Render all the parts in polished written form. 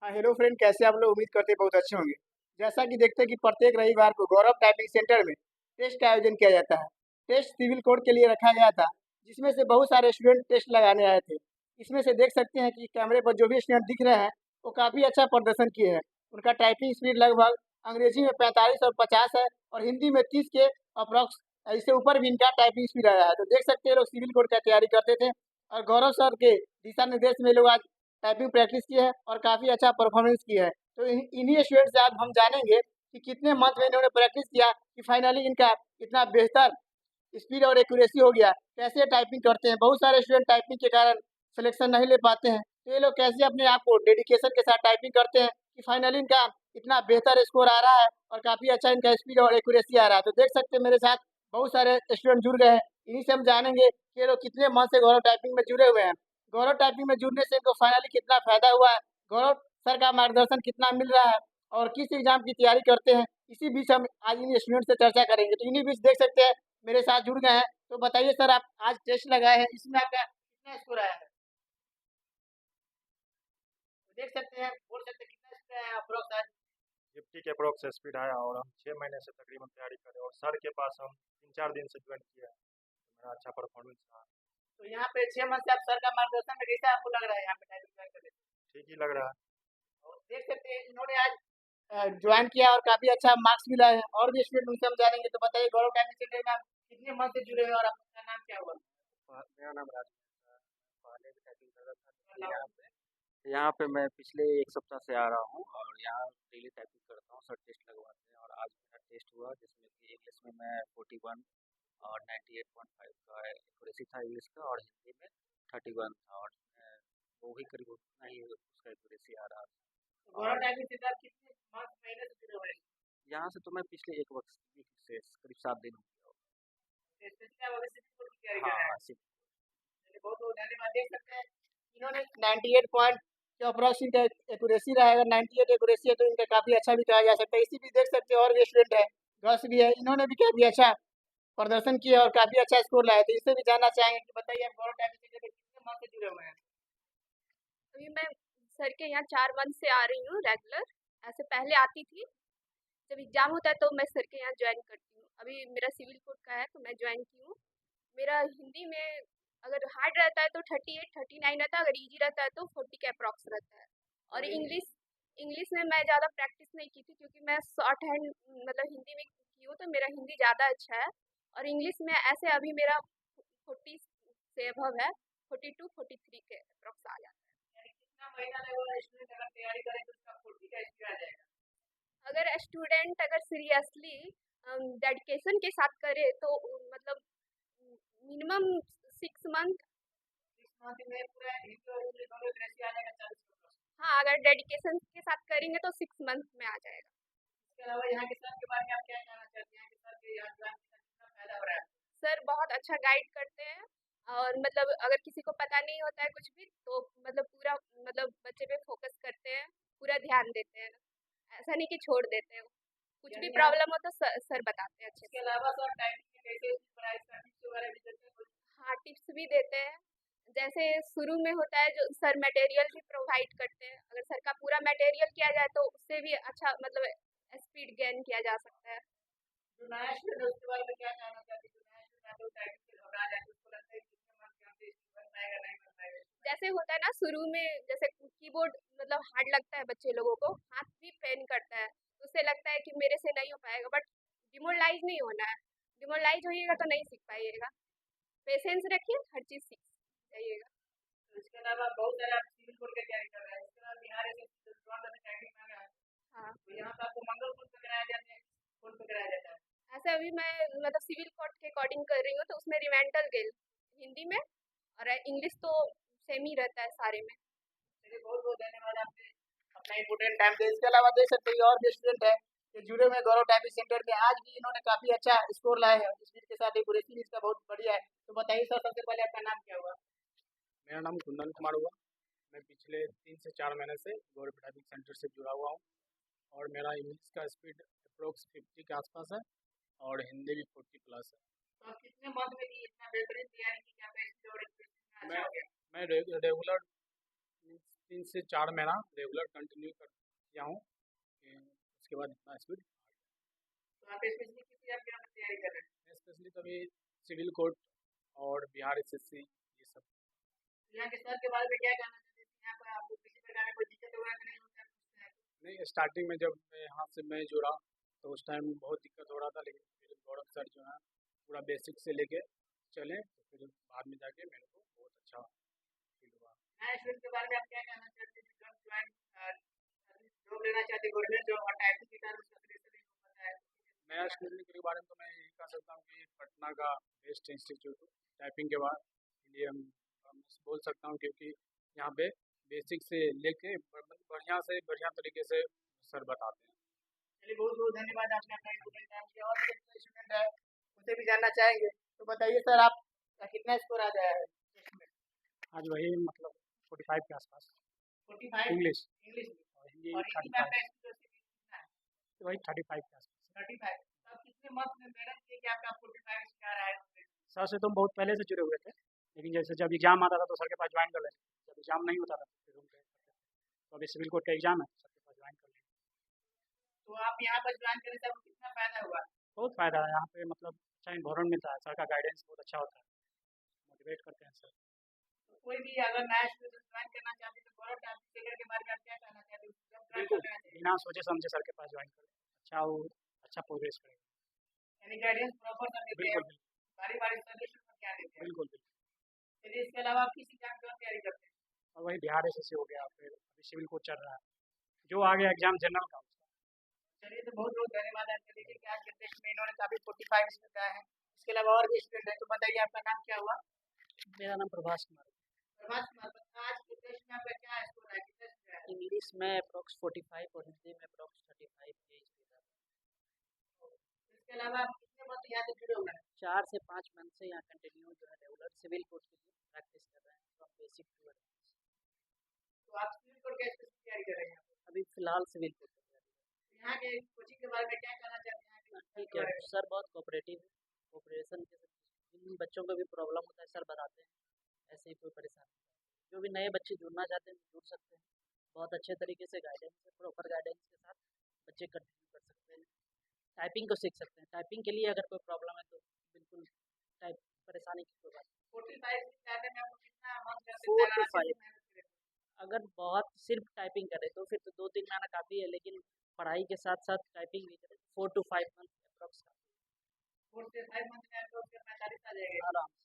हाँ, hello friend, कैसे आप लोग? उम्मीद करते हैं बहुत अच्छे होंगे। जैसा कि देखते हैं कि प्रत्येक रविवार को गौरव टाइपिंग सेंटर में टेस्ट का आयोजन किया जाता है। टेस्ट सिविल कोड के लिए रखा गया था, जिसमें से बहुत सारे स्टूडेंट टेस्ट लगाने आए थे। इसमें से देख सकते हैं कि कैमरे पर जो भी स्टूडेंट दिख रहे हैं, वो काफ़ी अच्छा प्रदर्शन किए हैं। उनका टाइपिंग स्पीड लगभग अंग्रेजी में 45 और 50 है और हिंदी में 30 के अप्रॉक्स, इससे ऊपर भी इनका टाइपिंग स्पीड आया है। तो देख सकते हैं, ये लोग सिविल कोड का तैयारी करते थे और गौरव सर के दिशा निर्देश में ये लोग आज टाइपिंग प्रैक्टिस की है और काफ़ी अच्छा परफॉर्मेंस किया है। तो इन्हीं स्टूडेंट से आज हम जानेंगे कि कितने मंथ में इन्होंने प्रैक्टिस किया कि फाइनली इनका इतना बेहतर स्पीड और एक्यूरेसी हो गया। कैसे टाइपिंग करते हैं, बहुत सारे स्टूडेंट टाइपिंग के कारण सिलेक्शन नहीं ले पाते हैं, तो ये लोग कैसे अपने आप को डेडिकेशन के साथ टाइपिंग करते हैं कि फाइनली इनका इतना बेहतर स्कोर आ रहा है और काफ़ी अच्छा इनका स्पीड और एक्यूरेसी आ रहा है। तो देख सकते हैं मेरे साथ बहुत सारे स्टूडेंट जुड़ गए हैं। इन्हीं से हम जानेंगे कि ये लोग कितने मंथ से गौरव टाइपिंग में जुड़े हुए हैं, गौरव टाइपिंग में जुड़ने से इनको फाइनली कितना फ़ायदा हुआ है, गौरव सर का मार्गदर्शन कितना मिल रहा है और किस एग्ज़ाम की तैयारी करते हैं। इसी बीच हम आज इन स्टूडेंट से चर्चा करेंगे। तो इन्हीं बीच देख सकते हैं मेरे साथ जुड़ गए हैं। तो बताइए सर, आप आज टेस्ट लगाए हैं, इसमें आपका कितना स्कोर आया है? देख सकते हैं, बोल सकते हैं कितना स्कोर आया है अप्रोक्स आज? 50 के अप्रोक्स स्पीड आया और हम 6 महीने से तकरीबन तैयारी कर रहे हैं और सर के पास हम 3-4 दिन से ज्वाइन किया है। तो मेरा अच्छा परफॉर्मेंस रहा। तो यहाँ पे 6 मंथ से आप सर का मार्गदर्शन में कैसा आपको लग रहा है यहाँ पे टाइपिंग ज्वाइन करने से? ठीक ही लग रहा है। और देख सकते हैं इन्होंने आज ज्वाइन किया और काफ़ी अच्छा मार्क्स मिला है। और भी स्टूडेंट उनसे हम जानेंगे। तो बताइए, गौरव टाइपिंग सेंटर में आप कितने मंथ से जुड़े हैं और आपका नाम क्या हुआ? मेरा नाम राजू है। पहले भी टाइपिंग कर रहा था, लेकिन यहाँ पे मैं पिछले 1 सप्ताह से आ रहा हूँ और यहाँ डेली टाइपिंग करता हूँ। सर टेस्ट लगवाते हैं और आज मेरा टेस्ट हुआ, जिसमें कि इंग्लिश में मैं 41 और 98.5 का एक्यूरेसी था इंग्लिश का, और हिंदी में 31 था, और वो ही करीब उतना ही उसका एक्यूरेसी आ रहा तो था। गौरव और टाइपिंग सेंटर आप कितने मंथ महीने से जुड़े हुए हैं? यहाँ से तो मैं पिछले एक वक्त वीक से करीब 7 दिन हो गया होगा। स्पेशली आप अभी सिविल कोड की तैयारी कर हाँ रहे हैं। हाँ, सिर्फ। चलिए, बहुत बहुत धन्यवाद। देख सकते हैं इन्होंने 98 पॉइंट के अप्रॉक्स इनका एक्यूरेसी रहा है। अगर 98 एक्यूरेसी है तो इनका काफ़ी अच्छा भी कहा जा सकता है। इसी भी देख सकते हैं और भी स्टूडेंट है, गर्ल्स भी है, इन्होंने भी काफ़ी अच्छा प्रदर्शन किया और काफ़ी अच्छा स्कोर लाया। तो इससे भी जानना चाहेंगे कि बताइए, आप गौरव टाइपिंग सेंटर में कितने मंथ से जुड़े हुए हैं? अभी मैं सर के यहाँ 4 मंथ से आ रही हूँ रेगुलर। ऐसे पहले आती थी, जब एग्जाम होता है तो मैं सर के यहाँ ज्वाइन करती हूँ। अभी मेरा सिविल कोड का है तो मैं ज्वाइन की हूँ। मेरा हिंदी में अगर हार्ड रहता है तो 38-39 रहता है, अगर इजी रहता है तो 40 के अप्रॉक्स रहता है। और और इंग्लिश इंग्लिश में मैं ज़्यादा प्रैक्टिस नहीं की थी, क्योंकि मैं शॉर्ट हैंड मतलब हिंदी में की हूँ, तो मेरा हिंदी ज़्यादा अच्छा है। और इंग्लिश में ऐसे अभी मेरा 40 से अभव है, 42-43 के अप्रॉक्स आ जाता है। कितना महीना लगेगा स्टूडेंट अगर तैयारी करें तो उसका 40 का स्कोर आ जाएगा? अगर स्टूडेंट अगर सीरियसली डेडिकेशन के साथ करे तो मतलब मिनिमम 6 मंथ। 6 मंथ में पूरा हिंदी और इंग्लिश दोनों literacy आ जाएगा 40%? हाँ, अगर डेडिकेशन के साथ करेंगे तो 6 मंथ में आ जाएगा। इसके अलावा यहाँ के सर के बारे में आप क्या कहना चाहते हैं कि सर के यहाँ ज्वाइन करने का कितना फायदा हो रहा है? सर बहुत अच्छा गाइड करते हैं, और मतलब अगर किसी को पता नहीं होता है कुछ भी तो मतलब पूरा मतलब बच्चे पे फोकस करते हैं, पूरा ध्यान देते हैं। ऐसा नहीं कि छोड़ देते हैं, कुछ भी यानी आप प्रॉब्लम हो तो सर बताते हैं अच्छे इसके से। अलावा सर टाइपिंग में कैसे प्राइस का टिप्स वगैरह भी देते हैं कुछ? हाँ, टिप्स भी देते हैं। जैसे शुरू में होता है जो सर मटेरियल भी प्रोवाइड करते हैं, अगर सर का पूरा मटेरियल किया जाए तो उससे भी अच्छा मतलब स्पीड गेन किया जा सकता है। जो नया स्टूडेंट है उसके बारे में क्या कहना चाहते हैं? जो नया स्टूडेंट है जो टाइपिंग से घबरा जाए तो उसको लगता है कि कितने मंथ के अंदर इसको बन पाएगा नहीं बन पाएगा? जैसे होता है ना शुरू में, जैसे कीबोर्ड मतलब हार्ड लगता है बच्चे लोगों को, हाथ भी पेन करता है, तो उससे लगता है कि मेरे से नहीं हो पाएगा, बट डिमोरलाइज नहीं होना है। डिमोरलाइज होइएगा तो नहीं सीख पाइएगा। पेशेंस रखिए, हर चीज़ सीख जाइएगा। तो इसके अलावा बहुत सारे आप सिविल कोड की तैयारी कर रहे हैं, इसके अलावा बिहार से टाइपिंग मांगा है, हाँ, तो यहाँ पे आपको मंगल कोड पे कराया जाता है, कोड पे कराया जाता है? ऐसे अभी मैं मतलब सिविल कोड के अकॉर्डिंग कर रही हूँ, तो उसमें रिवेंटल गेल हिंदी में और इंग्लिश तो सेम ही रहता है सारे में। चलिए, बहुत बहुत धन्यवाद आपने अपना इम्पोर्टेंट टाइम दिया। इसके अलावा देख सकते हैं और भी स्टूडेंट है ये जुड़े हुए हैं गौरव टाइपिंग सेंटर में। आज भी इन्होंने काफ़ी अच्छा स्कोर लाए हैं, स्पीड के साथ एक्यूरेसी भी इसका बहुत बढ़िया है। तो बताइए सर, सबसे पहले आपका नाम क्या हुआ? मेरा नाम कुंदन कुमार हुआ। मैं पिछले 3 से 4 महीने से गौरव टाइपिंग सेंटर से जुड़ा हुआ हूँ और मेरा इंग्लिश का स्पीड अप्रोक्स 50 के आसपास है और हिंदी भी 40+ है। तो आप कितने मंथ में इतना बेहतरीन तैयारी की कि आपका स्पीड और एक्यूरेसी इतना मैं अच्छा हो गया? मैं रेगुलर 3 से 4 महीना रेगुलर कंटिन्यू कर किया हूँ। उसके बाद इतना स्पीड। तो आप स्पेशली किस एग्जाम की आप तैयारी कर रहे हैं? स्पेशली तो अभी सिविल कोर्ट और बिहार एसएससी ये सब। यहाँ के सर के बारे में क्या कहना चाहते हैं? यहाँ पर आपको किसी प्रकार का कोई दिक्कत वगैरह तो नहीं होता है? नहीं, स्टार्टिंग में जब मैं यहाँ से मैं जुड़ा तो उस टाइम बहुत दिक्कत हो रहा था, लेकिन फिर गौरव सर जो है पूरा बेसिक से लेके चले, तो फिर बाद में जाके मेरे को बहुत अच्छा फील हुआ। नए स्टूडेंट के बारे में आप क्या कहना चाहते हैं जो ज्वाइन जॉब लेना चाहते हैं गवर्नमेंट जॉब और टाइपिंग के कारण उसका सिलेक्शन नहीं हो पाता है? नया स्टूडेंट के बारे में तो मैं यही कह सकता हूँ कि पटना का बेस्ट इंस्टीट्यूट टाइपिंग के बाद लिए हम बोल सकता हूँ, क्योंकि यहाँ पे बेसिक से लेके बढ़िया से बढ़िया तरीके से सर बताते हैं। चलिए बहुत बहुत धन्यवाद, आपने अपना स्टूडेंट टाइम किया। और भी स्टूडेंट है उनसे भी जानना चाहेंगे, तो बताइए सर आपका कितना स्कोर आ गया है टेस्ट में? आज वही मतलब 45 के आसपास। 45 इंग्लिश इंग्लिश में, और हिंदी और हिंदी में 35, आपका स्कोर कितना है? वही 35 के आसपास। 35। तो आप कितने मंथ में मेहनत किए कि आपका 45 स्कोर आया है? सर से तो हम बहुत पहले से जुड़े हुए थे, लेकिन जैसे जब एग्ज़ाम आता था तो सर के पास ज्वाइन कर लेते, जब एग्ज़ाम नहीं होता था तो फिर रूम पे करते थे। तो अभी सिविल कोर्ट का एग्ज़ाम है, सर के पास ज्वाइन कर लेंगे। तो आप यहाँ पर ज्वाइन करने से आपको कितना फायदा हुआ? बहुत फ़ायदा है यहाँ पे, मतलब अच्छा इन्वायरमेंट मिलता है, सर का गाइडेंस बहुत अच्छा होता है, मोटिवेट करते हैं सर। तो कोई भी अगर नया स्टूडेंट ज्वाइन करना चाहते हैं तो गौरव टाइपिंग सेंटर के बारे में आप क्या कहना चाहते हैं? उसको ज्वाइन बिल्कुल, कर लेना चाहिए, बिना सोचे समझे सर के पास ज्वाइन करें, अच्छा वो अच्छा प्रोग्रेस करेगा। यानी गाइडेंस प्रॉपर कर देते हैं, बिल्कुल, बिल्कुल, बारी बारी सजेशन पर क्या देते हैं। बिल्कुल, बिल्कुल। चलिए इसके अलावा आप किसी एग्जाम की और तैयारी करते हैं? और वही बिहार एसएससी हो गया, फिर अभी सिविल कोर्ट चल रहा है, जो आ गया एग्ज़ाम जनरल का उसका। चलिए तो बहुत बहुत धन्यवाद आपके लिए कि आज के टेस्ट में इन्होंने काफ़ी 45 इसमें पाया है। इसके अलावा और भी स्टूडेंट है, तो बताइए आपका नाम क्या हुआ? मेरा नाम प्रभास कुमार है। प्रभास कुमार, आज के टेस्ट में आपका क्या स्कोर है, कितना स्कोर है? इंग्लिश में अप्रॉक्स 45 और हिंदी में अप्रॉक्स 35 के स्पीड है। इसके अलावा आप कितने मंथ यहाँ से जुड़े हुए हैं? 4 से 5 मंथ से यहाँ कंटिन्यू जो है रेगुलर सिविल कोर्ट के लिए प्रैक्टिस कर रहे हैं फ्रॉम बेसिक टू एडवांस। तो आप सिविल कोर्ट का स्पेशल तैयारी कर रहे हैं? अभी फिलहाल सिविल कोर्ट की तैयारी कर यहाँ के कोचिंग के बारे में क्या कहना चाहते हैं? रहे हैं। ठीक है, सर बहुत कोऑपरेटिव है, कोऑपरेशन के साथ जिन बच्चों को भी प्रॉब्लम होता है सर बताते हैं, ऐसे ही कोई परेशानी नहीं है। जो भी नए बच्चे जुड़ना चाहते हैं जुड़ सकते हैं, बहुत अच्छे तरीके से गाइडेंस है, प्रॉपर गाइडेंस के साथ बच्चे कंटिन्यू कर सकते हैं, टाइपिंग को सीख सकते हैं। टाइपिंग के लिए अगर कोई प्रॉब्लम है तो बिल्कुल टाइप परेशानी की कोई बात नहीं। 45 जाने में आपको कितना मंथ लगता है? 4 to लगातार 5 कितनी मेहनत करें? अगर बहुत सिर्फ टाइपिंग करें तो फिर तो 2-3 महीना काफ़ी है, लेकिन पढ़ाई के साथ साथ टाइपिंग भी करें 4 to 5 मंथ अप्रॉक्स 4 से 5 मंथ में आपको 45 आ जाएगा। आराम से।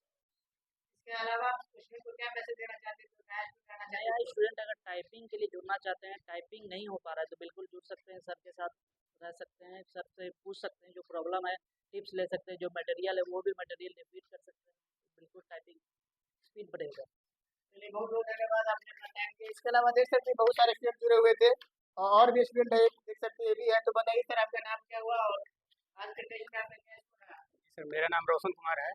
इसके अलावा आप स्टूडेंट को क्या मैसेज देना चाहते हैं, जो नया स्टूडेंट आना चाहते नया हैं? स्टूडेंट अगर टाइपिंग के लिए जुड़ना चाहते हैं, टाइपिंग नहीं हो पा रहा है तो बिल्कुल जुड़ सकते हैं, सर के साथ रह सकते हैं, सर से पूछ सकते हैं जो प्रॉब्लम है, टिप्स ले सकते हैं, जो मटेरियल है वो भी मटेरियल रिपीट कर सकते हैं, बिल्कुल टाइपिंग स्पीड बढ़ेगा। चलिए बहुत बहुत धन्यवाद, आपने अपना टाइम दिया। इसके अलावा देख सकते हैं बहुत सारे स्टूडेंट जुड़े हुए थे और भी स्टूडेंट है, देख सकते हैं ये भी है। तो बताइए सर आपका नाम क्या हुआ और आज के टेस्ट में आपका क्या स्कोर रहा? सर मेरा नाम रोशन कुमार है।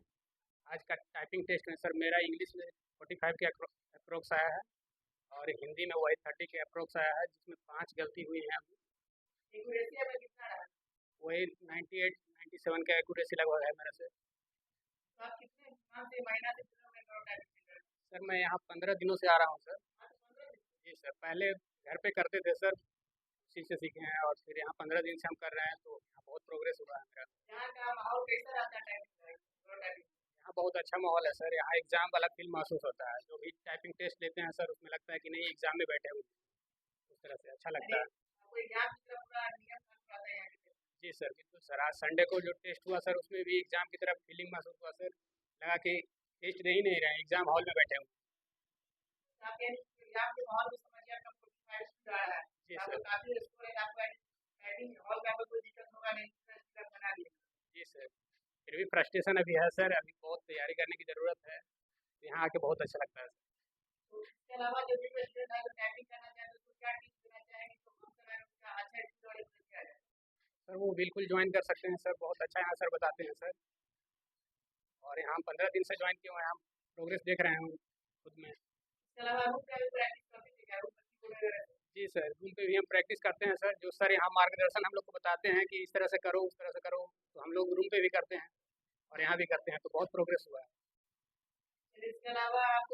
आज का टाइपिंग टेस्ट में सर मेरा इंग्लिश में 45 के अप्रोक्स आया है और हिंदी में वही 30 के अप्रोक्स आया है, जिसमें 5 गलती हुई हैं अभी। एक्यूरेसी में कितना रहा? वही 98-97 का एक्यूरेसी लगभग है मेरे से। तो आप कितने मंथ से महीना से जुड़े हुए हैं गौरव टाइपिंग सेंटर? सर मैं यहाँ 15 दिनों से आ रहा हूँ सर। मात्र 15 दिन? जी सर, पहले घर पे करते थे सर, उसी से सीखे हैं, और फिर यहाँ 15 दिन से हम कर रहे हैं, तो यहाँ बहुत प्रोग्रेस हुआ है मेरा। यहाँ का माहौल कैसा रहता है टाइपिंग का, गौरव टाइपिंग? यहाँ बहुत अच्छा माहौल है सर, यहाँ एग्ज़ाम वाला फील महसूस होता है। जो भी टाइपिंग टेस्ट लेते हैं सर, उसमें लगता है कि नहीं एग्ज़ाम में बैठे हुए हैं। उस तरह से अच्छा लगता है। आपको एग्जाम की तरफ पूरा नियम कानून आता है यहाँ के? जी सर, बिल्कुल सर। आज संडे को जो टेस्ट हुआ सर, उसमें भी एग्ज़ाम की तरफ फीलिंग महसूस हुआ सर, लगा कि टेस्ट दे ही नहीं रहे हैं, एग्ज़ाम हॉल में बैठे हुए हैं। आपके एग्जाम के माहौल को समझ के आपका 45 जा रहा है, जी आपको सर। काफी स्कोर है, आपका टाइपिंग हॉल में आपको कोई दिक्कत होगा नहीं, पूरा बना दिया। जी सर, फिर भी फ्रस्ट्रेशन अभी है सर, अभी बहुत तैयारी करने की ज़रूरत है। यहाँ आके बहुत अच्छा लगता है सर। तो इसके अलावा जो भी स्टूडेंट है जो टाइपिंग करना चाहते हैं तो क्या टिप्स देना चाहेंगे तो कौन सा है उनका अच्छा स्कोर है तो क्या है? सर वो बिल्कुल ज्वाइन कर सकते हैं सर, बहुत अच्छा यहाँ सर बताते हैं सर, और यहाँ 15 दिन से ज्वाइन किए हुए हैं, हम प्रोग्रेस देख रहे हैं खुद में। इसके अलावा रूम का भी प्रैक्टिस करते थे क्या, रूम बच्ची को वगैरह? जी सर, रूम पे भी हम प्रैक्टिस करते हैं सर, जो सर यहाँ मार्गदर्शन हम लोग को बताते हैं कि इस तरह से करो उस तरह से करो, तो हम लोग रूम पे भी करते हैं और यहाँ भी करते हैं, तो बहुत प्रोग्रेस हुआ है। फिर इसके अलावा आप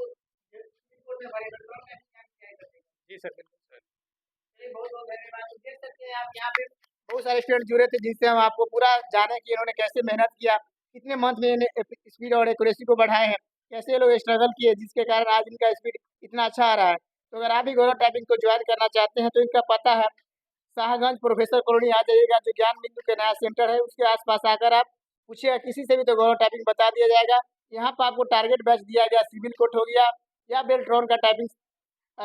जो स्कूल में बड़े बड़े में क्या तैयारी करते हैं? जी सर, बिल्कुल सर। चलिए, बहुत बहुत धन्यवाद। तो देख सकते हैं आप यहाँ पे बहुत सारे स्टूडेंट जुड़े थे, जिससे हम आपको पूरा जाने कि इन्होंने कैसे मेहनत किया, कितने मंथ में इन्हें स्पीड और एक्यूरेसी को बढ़ाए हैं, कैसे ये लोग स्ट्रगल किए, जिसके कारण आज इनका स्पीड इतना अच्छा आ रहा है। तो अगर आप भी गौरव टाइपिंग को ज्वाइन करना चाहते हैं तो इनका पता है शाहगंज प्रोफेसर कॉलोनी आ जाइएगा, जो ज्ञान बिंदु के नया सेंटर है उसके आसपास आकर आप पूछिएगा किसी से भी, तो गौरव टाइपिंग बता दिया जाएगा। यहाँ पर आपको टारगेट बैच दिया गया, सिविल कोड हो गया या बेल्ट्रॉन का टाइपिंग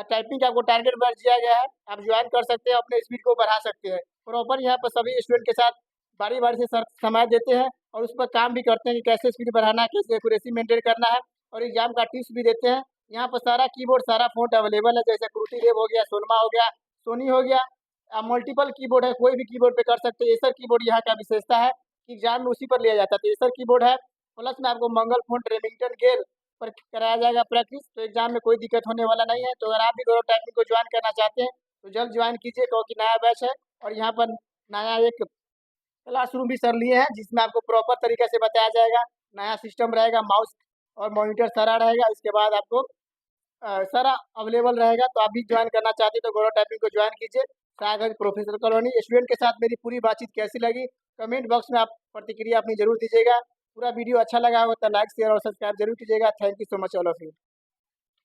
टाइपिंग का आपको टारगेट बैच दिया गया है। आप ज्वाइन कर सकते हैं, अपने स्पीड को बढ़ा सकते हैं। प्रॉपर यहाँ पर सभी स्टूडेंट के साथ बारी बारी से सर समय देते हैं और उस पर काम भी करते हैं कि कैसे स्पीड बढ़ाना है, कैसे एक्यूरेसी मेंटेन करना है, और एग्जाम का टिप्स भी देते हैं। यहाँ पर सारा कीबोर्ड, सारा फ़ॉन्ट अवेलेबल है, जैसे क्रूटी रेव हो गया, सोनमा हो गया, सोनी हो गया। मल्टीपल कीबोर्ड है, कोई भी कीबोर्ड पे कर सकते हैं। एसर कीबोर्ड यहाँ का विशेषता है कि एग्जाम में उसी पर लिया जाता है, तो एसर कीबोर्ड है। प्लस में आपको मंगल फ़ॉन्ट, रेमिंगटन, गेल पर कराया जाएगा प्रैक्टिस, तो एग्जाम में कोई दिक्कत होने वाला नहीं है। तो अगर आप भी गौरव टाइपिंग को ज्वाइन करना चाहते हैं तो जल्द ज्वाइन कीजिए, क्योंकि नया बैच है और यहाँ पर नया एक क्लासरूम भी सर लिए हैं, जिसमें आपको प्रॉपर तरीके से बताया जाएगा। नया सिस्टम रहेगा, माउस और मॉनिटर सारा रहेगा। इसके बाद आपको सारा अवेलेबल रहेगा। तो आप भी ज्वाइन करना चाहते हैं तो गौरव टाइपिंग को ज्वाइन कीजिए। Shahganj professor colony. स्टूडेंट के साथ मेरी पूरी बातचीत कैसी लगी, कमेंट बॉक्स में आप प्रतिक्रिया अपनी जरूर दीजिएगा। पूरा वीडियो अच्छा लगा हो तो लाइक, शेयर और सब्सक्राइब जरूर कीजिएगा। Thank you so much all of you.